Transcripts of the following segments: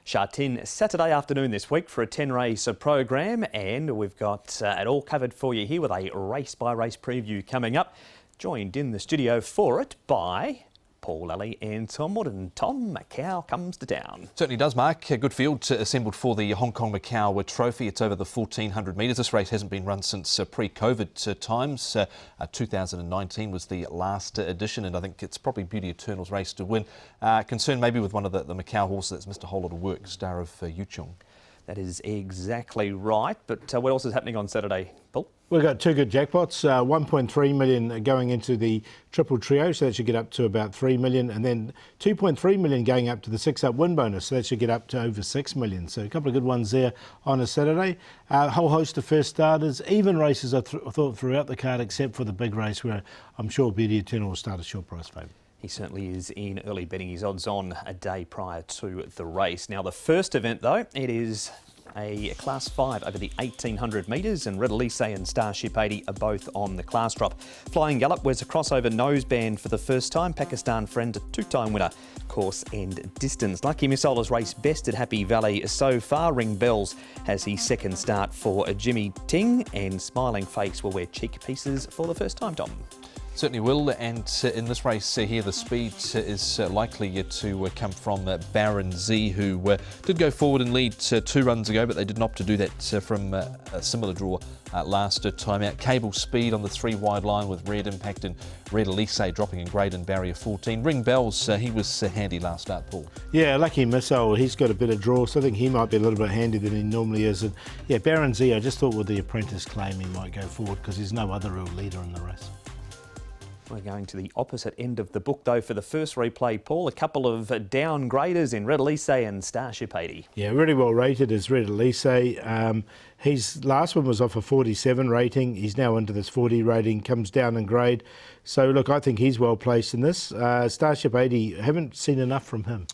Sha Tin Saturday afternoon this week for a 10-race program, and we've got it all covered for you here with a race-by-race preview coming up. Joined in the studio for it by Paul Lally and Tom Woodden. Tom, Macau comes to town. Certainly does, Mark. A good field assembled for the Hong Kong Macau Trophy. It's over the 1,400 metres. This race hasn't been run since pre-COVID times. 2019 was the last edition, and I think it's probably Beauty Eternal's race to win. Concerned maybe with one of the Macau horses that's missed a whole lot of work, Star of Yuchong. That is exactly right. But what else is happening on Saturday, Paul? We've got two good jackpots, 1.3 million going into the triple trio, so that should get up to about 3 million, and then 2.3 million going up to the 6-up win bonus, so that should get up to over 6 million. So a couple of good ones there on a Saturday. A whole host of first starters, even races I thought throughout the card, except for the big race where I'm sure Beauty Eternal will start a short price favourite. He certainly is in early betting. His odds on a day prior to the race. Now the first event though, it is a Class 5 over the 1,800 metres, and Red Elise and Starship 80 are both on the class drop. Flying Gallop wears a crossover noseband for the first time. Pakistan Friend, a two-time winner, course and distance. Lucky Missile has raced best at Happy Valley so far. Ring Bells has his second start for Jimmy Ting, and Smiling Face will wear cheek pieces for the first time, Tom. Certainly will, and in this race here the speed is likely to come from Baron Z, who did go forward and lead 2 runs ago, but they didn't opt to do that from a similar draw last time out. Cable Speed on the 3 wide line with Red Impact and Red Elise dropping in grade and barrier 14. Ring Bells, he was handy last start, Paul. Yeah, Lucky Missile, he's got a bit of draw, so I think he might be a little bit handy than he normally is. And yeah, Baron Z, I just thought with the apprentice claim he might go forward because there's no other real leader in the race. We're going to the opposite end of the book, though, for the first replay, Paul. A couple of downgraders in Red Elise and Starship 80. Yeah, really well rated is Red Elise. His last one was off a 47 rating. He's now into this 40 rating, comes down in grade. So, look, I think he's well placed in this. Starship 80, haven't seen enough from him.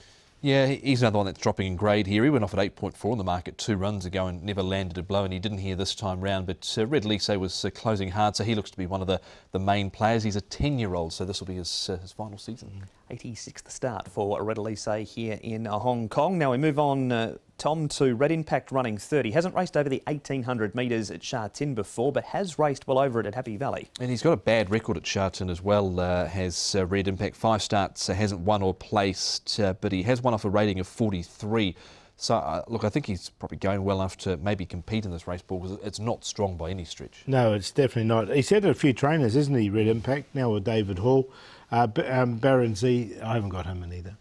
Yeah, he's another one that's dropping in grade here. He went off at 8.4 on the market 2 runs ago and never landed a blow, and he didn't here this time round. But Red Elise was closing hard, so he looks to be one of the main players. He's a 10-year-old, so this will be his final season. 86th start for Red Elise here in Hong Kong. Now we move on, Tom, to Red Impact running 30. Hasn't raced over the 1,800 metres at Sha Tin before, but has raced well over it at Happy Valley. And he's got a bad record at Sha Tin as well, has Red Impact. 5 starts, hasn't won or placed, but he has won off a rating of 43. So, look, I think he's probably going well enough to maybe compete in this race, Paul, because it's not strong by any stretch. No, it's definitely not. He's had a few trainers, isn't he, Red Impact, now with David Hall. Baron Z, I haven't got him in either.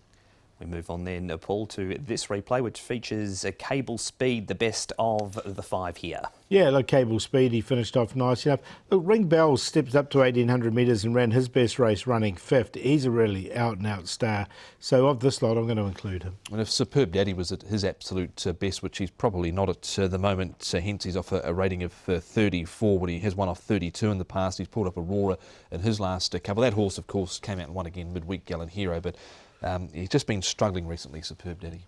We move on then, Paul, to this replay, which features a Cable Speed, the best of the 5 here. Yeah, look, Cable Speed, he finished off nice enough. Look, Ring Bells steps up to 1,800 metres and ran his best race running 5th. He's a really out-and-out star. So of this lot, I'm going to include him. And if Superb Daddy was at his absolute best, which he's probably not at the moment, hence he's off a rating of 34, but he has won off 32 in the past. He's pulled up Aurora in his last couple. That horse, of course, came out and won again midweek, Gallant Hero, but he's just been struggling recently, Superb Daddy.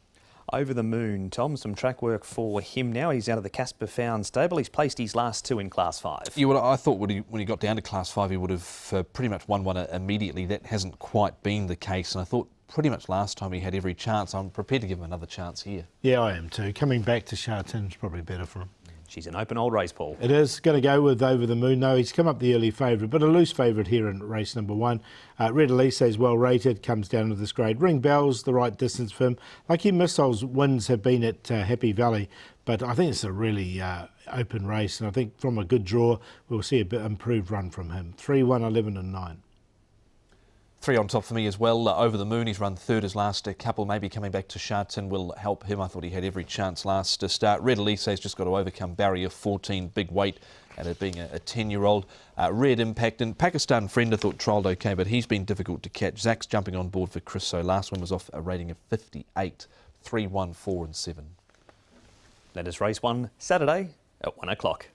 Over the Moon, Tom, some track work for him now. He's out of the Casper Found stable. He's placed his last 2 in Class 5. Yeah, well, I thought when he got down to Class 5, he would have pretty much won one immediately. That hasn't quite been the case, and I thought pretty much last time he had every chance. I'm prepared to give him another chance here. Yeah, I am too. Coming back to Sha Tin is probably better for him. She's an open old race, Paul. It is. Going to go with Over the Moon. No, he's come up the early favourite, but a loose favourite here in race number 1. Red Elise is well rated, comes down to this grade. Ring Bells, the right distance for him. Lucky Missile's wins have been at Happy Valley, but I think it's a really open race, and I think from a good draw, we'll see a bit improved run from him. 3, 1, 11 and 9. 3 on top for me as well. Over the Moon, he's run 3rd his last couple. Maybe coming back to Sha Tin will help him. I thought he had every chance last start. Red Elise has just got to overcome barrier 14, big weight, and it being a 10-year-old. Red Impact and Pakistan Friend I thought trialled okay, but he's been difficult to catch. Zach's jumping on board for Chris, so last one was off a rating of 58. 3, 1, 4 and 7. That is race 1, Saturday at 1 o'clock.